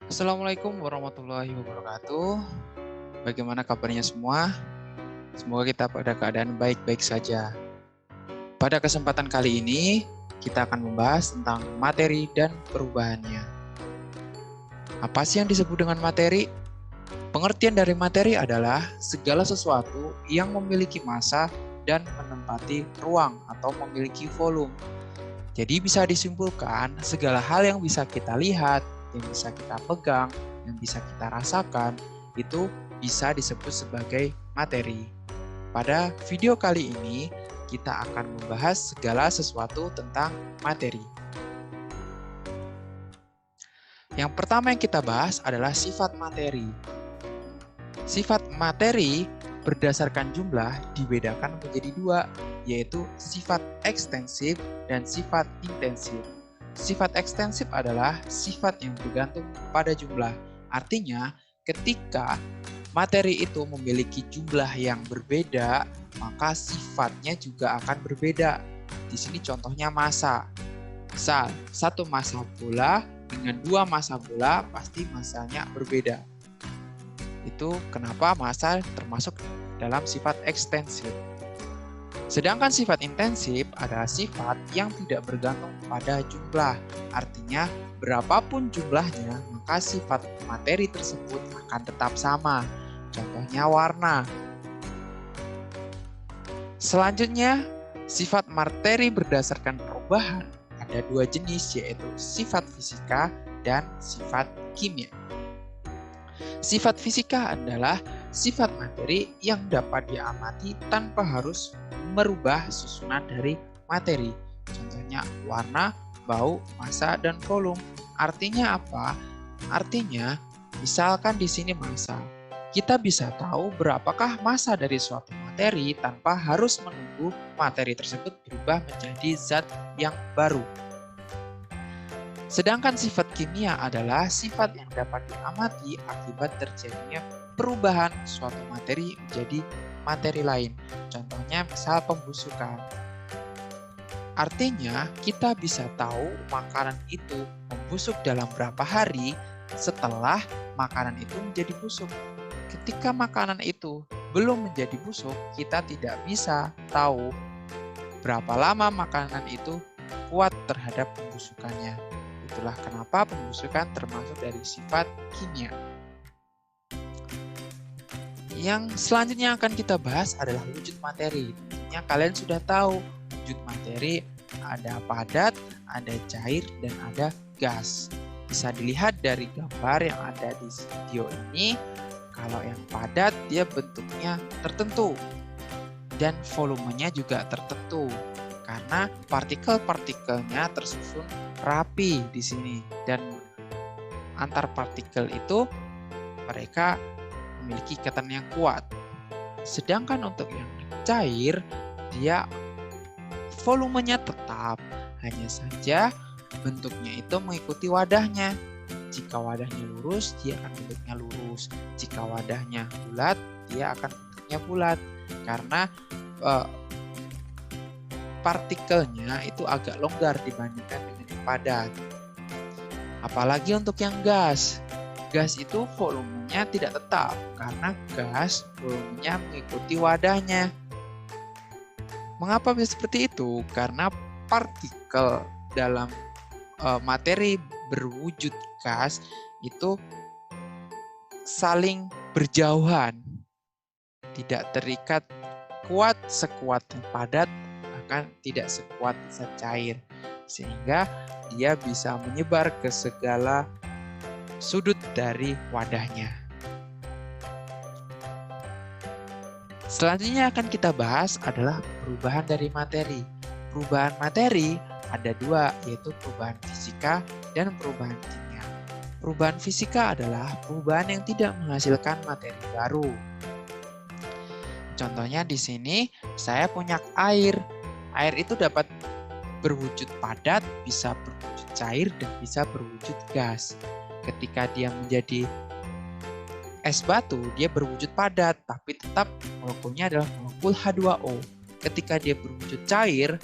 Assalamualaikum warahmatullahi wabarakatuh. Bagaimana kabarnya semua? Semoga kita pada keadaan baik-baik saja. Pada kesempatan kali ini, kita akan membahas tentang materi dan perubahannya. Apa sih yang disebut dengan materi? Pengertian dari materi adalah segala sesuatu yang memiliki massa dan menempati ruang atau memiliki volume. Jadi bisa disimpulkan segala hal yang bisa kita lihat, yang bisa kita pegang, yang bisa kita rasakan, itu bisa disebut sebagai materi. Pada video kali ini, kita akan membahas segala sesuatu tentang materi. Yang pertama yang kita bahas adalah sifat materi. Sifat materi berdasarkan jumlah dibedakan menjadi dua, yaitu sifat ekstensif dan sifat intensif. Sifat ekstensif adalah sifat yang bergantung pada jumlah. Artinya, ketika materi itu memiliki jumlah yang berbeda, maka sifatnya juga akan berbeda. Di sini contohnya massa. Misal, satu massa bola dengan dua massa bola pasti massanya berbeda. Itu kenapa massa termasuk dalam sifat ekstensif. Sedangkan sifat intensif adalah sifat yang tidak bergantung pada jumlah. Artinya, berapapun jumlahnya, maka sifat materi tersebut akan tetap sama. Contohnya warna. Selanjutnya, sifat materi berdasarkan perubahan ada dua jenis, yaitu sifat fisika dan sifat kimia. Sifat fisika adalah sifat materi yang dapat diamati tanpa harus merubah susunan dari materi. Contohnya warna, bau, massa, dan volume. Artinya apa? Artinya, misalkan di sini massa. Kita bisa tahu berapakah massa dari suatu materi tanpa harus menunggu materi tersebut berubah menjadi zat yang baru. Sedangkan sifat kimia adalah sifat yang dapat diamati akibat terjadinya perubahan suatu materi menjadi materi lain. Contohnya misal pembusukan. Artinya kita bisa tahu makanan itu membusuk dalam berapa hari setelah makanan itu menjadi busuk. Ketika makanan itu belum menjadi busuk, kita tidak bisa tahu berapa lama makanan itu kuat terhadap pembusukannya. Itulah kenapa pembusukan termasuk dari sifat kimia. Yang selanjutnya akan kita bahas adalah wujud materi. Tentunya kalian sudah tahu wujud materi ada padat, ada cair, dan ada gas. Bisa dilihat dari gambar yang ada di video ini. Kalau yang padat dia bentuknya tertentu dan volumenya juga tertentu karena partikel-partikelnya tersusun rapi di sini, dan antar partikel itu mereka memiliki ikatan yang kuat. Sedangkan untuk yang cair, dia volumenya tetap, hanya saja bentuknya itu mengikuti wadahnya. Jika wadahnya lurus, dia akan bentuknya lurus. Jika wadahnya bulat, dia akan bentuknya bulat. Karena partikelnya itu agak longgar dibandingkan dengan yang padat. Apalagi untuk yang gas. Gas itu volumenya tidak tetap karena gas volumenya mengikuti wadahnya. Mengapa bisa seperti itu? Karena partikel dalam materi berwujud gas itu saling berjauhan, tidak terikat kuat sekuat yang padat, bahkan tidak sekuat zat cair, sehingga dia bisa menyebar ke segala sudut dari wadahnya. Selanjutnya akan kita bahas adalah perubahan dari materi. Perubahan materi ada dua, yaitu perubahan fisika dan perubahan kimia. Perubahan fisika adalah perubahan yang tidak menghasilkan materi baru. Contohnya di sini saya punya air. Air itu dapat berwujud padat, bisa berwujud cair, dan bisa berwujud gas. Ketika dia menjadi es batu, dia berwujud padat, tapi tetap molekulnya adalah molekul H2O. Ketika dia berwujud cair,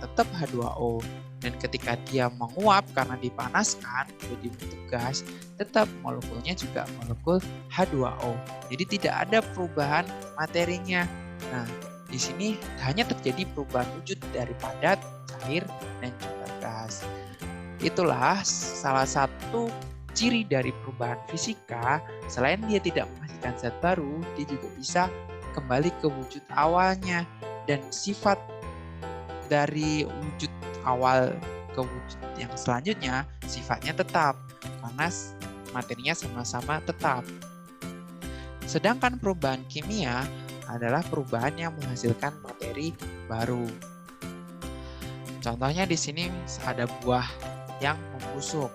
tetap H2O. dan ketika dia menguap karena dipanaskan jadi bentuk gas, tetap molekulnya juga molekul H2O. Jadi tidak ada perubahan materinya. Nah, di sini hanya terjadi perubahan wujud dari padat, cair, dan juga gas. Itulah salah satu ciri dari perubahan fisika. Selain dia tidak menghasilkan zat baru, dia juga bisa kembali ke wujud awalnya. Dan sifat dari wujud awal ke wujud yang selanjutnya sifatnya tetap karena materinya sama-sama tetap. Sedangkan perubahan kimia adalah perubahan yang menghasilkan materi baru. Contohnya di sini ada buah yang membusuk.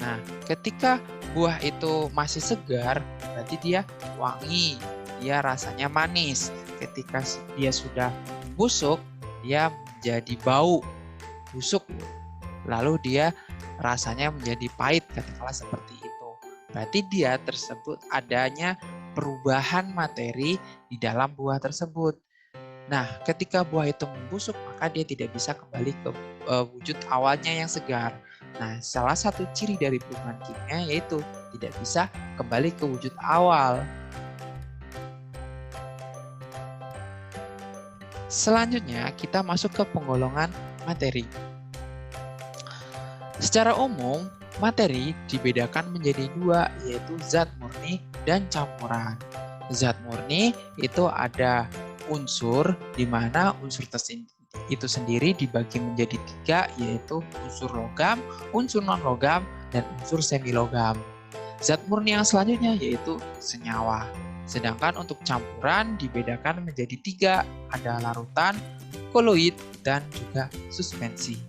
Nah, ketika buah itu masih segar, berarti dia wangi, dia rasanya manis. Ketika dia sudah busuk, dia menjadi bau, busuk. Lalu dia rasanya menjadi pahit, katakanlah seperti itu. Berarti dia tersebut adanya perubahan materi di dalam buah tersebut. Nah, ketika buah itu membusuk, maka dia tidak bisa kembali ke wujud awalnya yang segar. Nah, salah satu ciri dari perubahan kimia yaitu tidak bisa kembali ke wujud awal. Selanjutnya, kita masuk ke penggolongan materi. Secara umum, materi dibedakan menjadi dua, yaitu zat murni dan campuran. Zat murni itu ada unsur, di mana unsur itu sendiri dibagi menjadi tiga, yaitu unsur logam, unsur non-logam, dan unsur semi-logam. Zat murni yang selanjutnya yaitu senyawa. Sedangkan untuk campuran dibedakan menjadi tiga, ada larutan, koloid, dan juga suspensi.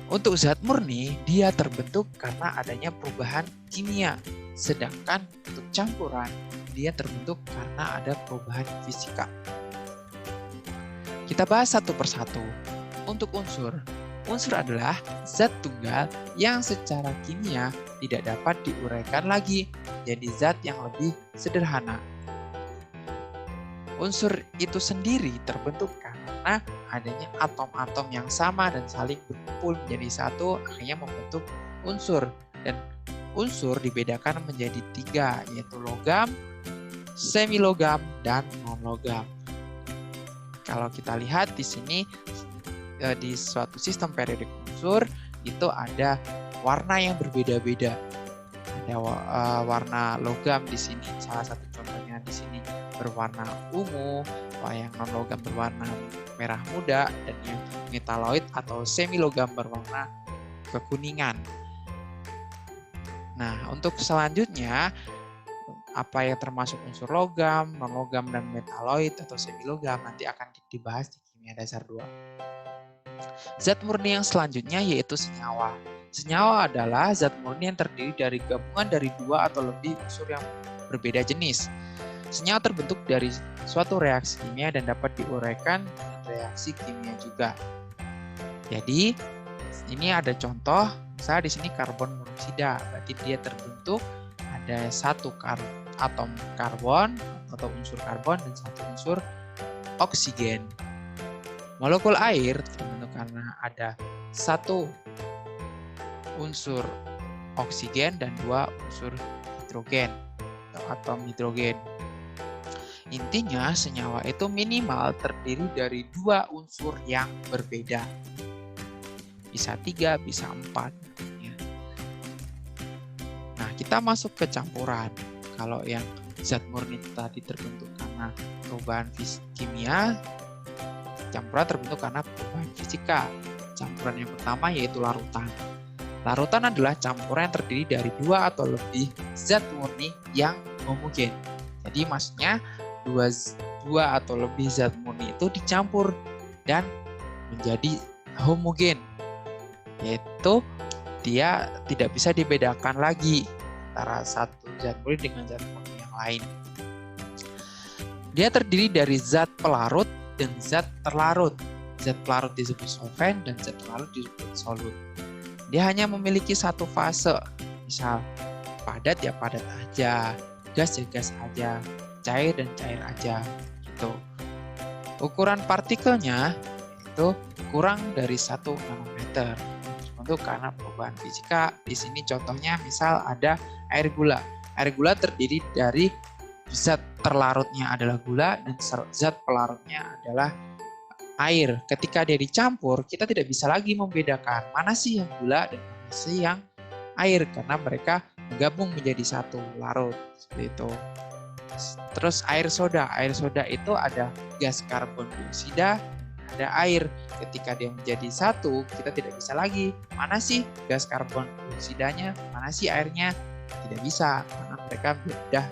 Untuk zat murni, dia terbentuk karena adanya perubahan kimia. Sedangkan untuk campuran, dia terbentuk karena ada perubahan fisika. Kita bahas satu persatu. Untuk unsur, unsur adalah zat tunggal yang secara kimia tidak dapat diuraikan lagi menjadi zat yang lebih sederhana. Unsur itu sendiri terbentuk karena adanya atom-atom yang sama dan saling berkumpul menjadi satu, akhirnya membentuk unsur. Dan unsur dibedakan menjadi tiga, yaitu logam, semilogam, dan non-logam. Kalau kita lihat di sini, di suatu sistem periodik unsur itu ada warna yang berbeda-beda. Ada warna logam di sini, salah satu contohnya di sini berwarna ungu, yang non-logam berwarna merah muda, dan yang metaloid atau semilogam berwarna kekuningan. Nah, untuk selanjutnya, apa yang termasuk unsur logam, non-logam, dan metaloid atau semilogam nanti akan dibahas di kimia dasar 2. Zat murni yang selanjutnya yaitu senyawa. Senyawa adalah zat murni yang terdiri dari gabungan dari dua atau lebih unsur yang berbeda jenis. Senyawa terbentuk dari suatu reaksi kimia dan dapat diuraikan dengan reaksi kimia juga. Jadi, ini ada contoh, misalnya di sini karbon monoksida, berarti dia terbentuk ada satu atom karbon atau unsur karbon dan satu unsur oksigen. Molekul air terbentuk karena ada satu unsur oksigen dan dua unsur hidrogen atau atom hidrogen. Intinya senyawa itu minimal terdiri dari dua unsur yang berbeda. Bisa 3, bisa 4. Ya. Nah, kita masuk ke campuran. Kalau yang zat murni tadi terbentuk karena perubahan kimia, campuran terbentuk karena perubahan fisika. Campuran yang pertama yaitu larutan. Larutan adalah campuran yang terdiri dari dua atau lebih zat murni yang homogen. Jadi maksudnya dua atau lebih zat murni itu dicampur dan menjadi homogen. Yaitu dia tidak bisa dibedakan lagi antara satu zat murni dengan zat murni yang lain. Dia terdiri dari zat pelarut dan zat terlarut. Zat pelarut disebut solvent dan zat terlarut disebut solut. Dia hanya memiliki satu fase. Misal padat ya padat aja, gas ya gas aja, cair dan cair aja gitu. Ukuran partikelnya itu kurang dari 1 nanometer. Untuk karena perubahan fisika, di sini contohnya misal ada air gula. Air gula terdiri dari zat terlarutnya adalah gula dan zat pelarutnya adalah air. Ketika dia dicampur, kita tidak bisa lagi membedakan mana sih yang gula dan mana sih yang air karena mereka menggabung menjadi satu larut seperti itu. Terus air soda itu ada gas karbon dioksida, ada air. Ketika dia menjadi satu, kita tidak bisa lagi mana sih gas karbon dioksidanya, mana sih airnya, tidak bisa karena mereka sudah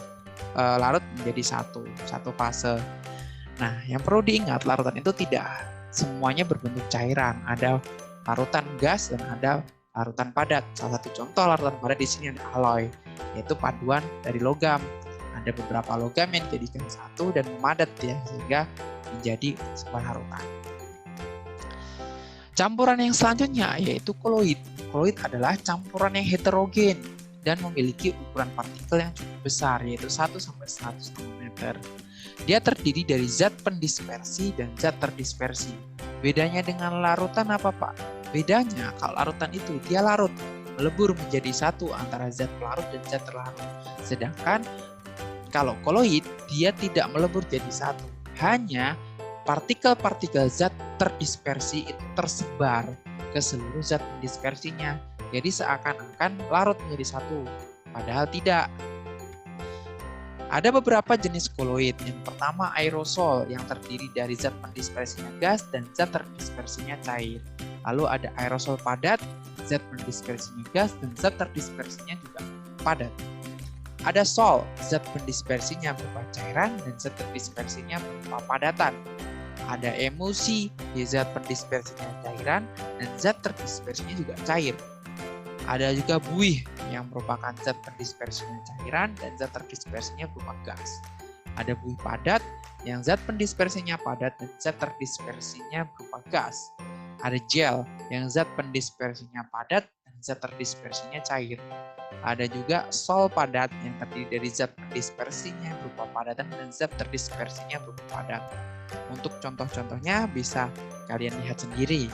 larut menjadi satu fase. Nah, yang perlu diingat, larutan itu tidak semuanya berbentuk cairan. Ada larutan gas dan ada larutan padat. Salah satu contoh larutan padat di sini ada alloy, yaitu paduan dari logam. Ada beberapa logam yang dijadikan satu dan memadat ya, sehingga menjadi sebuah larutan. Campuran yang selanjutnya yaitu koloid. Koloid adalah campuran yang heterogen dan memiliki ukuran partikel yang cukup besar, yaitu 1-100 nanometer. Dia terdiri dari zat pendispersi dan zat terdispersi. Bedanya dengan larutan apa, Pak? Bedanya kalau larutan itu dia larut, melebur menjadi satu antara zat pelarut dan zat terlarut. Sedangkan kalau koloid dia tidak melebur jadi satu, hanya partikel-partikel zat terdispersi itu tersebar ke seluruh zat pendispersinya. Jadi seakan-akan larut menjadi satu, padahal tidak. Ada beberapa jenis koloid. Yang pertama aerosol yang terdiri dari zat pendispersinya gas dan zat terdispersinya cair. Lalu ada aerosol padat, zat pendispersinya gas dan zat terdispersinya juga padat. Ada sol, zat pendispersinya berupa cairan dan zat terdispersinya berupa padatan. Ada emulsi, zat pendispersinya cairan dan zat terdispersinya juga cair. Ada juga buih yang merupakan zat pendispersinya cairan dan zat terdispersinya berupa gas. Ada buih padat yang zat pendispersinya padat dan zat terdispersinya berupa gas. Ada gel yang zat pendispersinya padat dan zat terdispersinya cair. Ada juga sol padat yang terdiri dari zat pendispersinya berupa padatan dan zat terdispersinya berupa padat. Untuk contoh-contohnya bisa kalian lihat sendiri.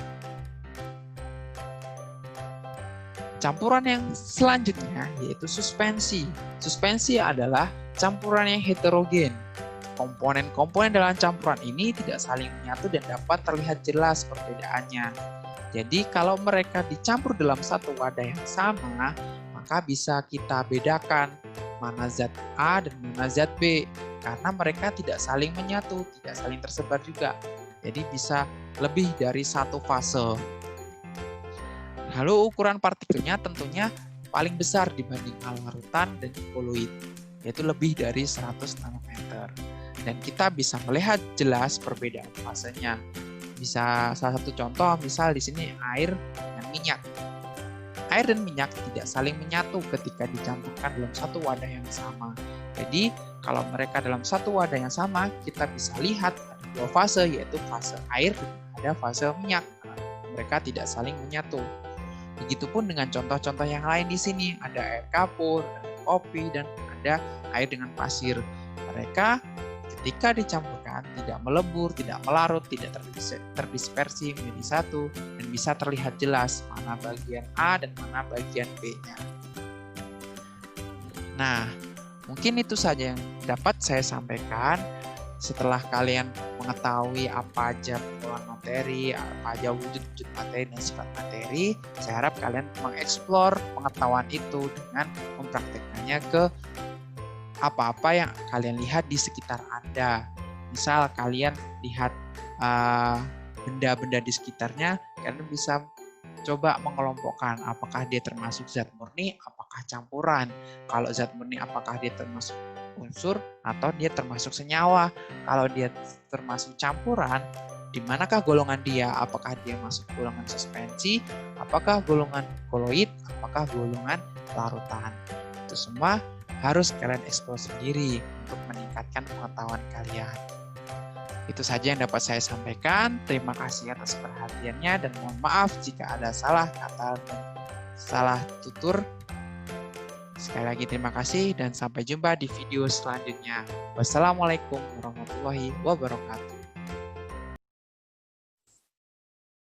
Campuran yang selanjutnya yaitu suspensi. Suspensi adalah campuran yang heterogen. Komponen-komponen dalam campuran ini tidak saling menyatu dan dapat terlihat jelas perbedaannya. Jadi kalau mereka dicampur dalam satu wadah yang sama, maka bisa kita bedakan mana zat A dan mana zat B karena mereka tidak saling menyatu, tidak saling tersebar juga. Jadi bisa lebih dari satu fase. Lalu ukuran partikelnya tentunya paling besar dibanding larutan dan koloid, yaitu lebih dari 100 nanometer. Dan kita bisa melihat jelas perbedaan fasenya. Bisa salah satu contoh, misal di sini air dan minyak. Air dan minyak tidak saling menyatu ketika dicampurkan dalam satu wadah yang sama. Jadi, kalau mereka dalam satu wadah yang sama, kita bisa lihat ada dua fase, yaitu fase air dan ada fase minyak. Mereka tidak saling menyatu. Begitupun dengan contoh-contoh yang lain di sini, ada air kapur, ada kopi, dan ada air dengan pasir. Mereka ketika dicampurkan tidak melebur, tidak melarut, tidak terdispersi menjadi satu, dan bisa terlihat jelas mana bagian A dan mana bagian B-nya. Nah, mungkin itu saja yang dapat saya sampaikan. Setelah kalian mengetahui apa aja pengolahan materi, apa aja wujud-wujud materi dan sifat materi, saya harap kalian mengeksplor pengetahuan itu dengan mempraktikkannya ke apa-apa yang kalian lihat di sekitar Anda. Misal kalian lihat benda-benda di sekitarnya, kalian bisa coba mengelompokkan apakah dia termasuk zat murni, apakah campuran. Kalau zat murni, apakah dia termasuk unsur atau dia termasuk senyawa. Kalau dia termasuk campuran, di manakah golongan dia? Apakah dia masuk golongan suspensi, apakah golongan koloid, apakah golongan larutan. Itu semua harus kalian eksplor sendiri untuk meningkatkan pengetahuan kalian. Itu saja yang dapat saya sampaikan. Terima kasih atas perhatiannya dan mohon maaf jika ada salah kata dan salah tutur. Sekali lagi terima kasih dan sampai jumpa di video selanjutnya. Wassalamualaikum warahmatullahi wabarakatuh.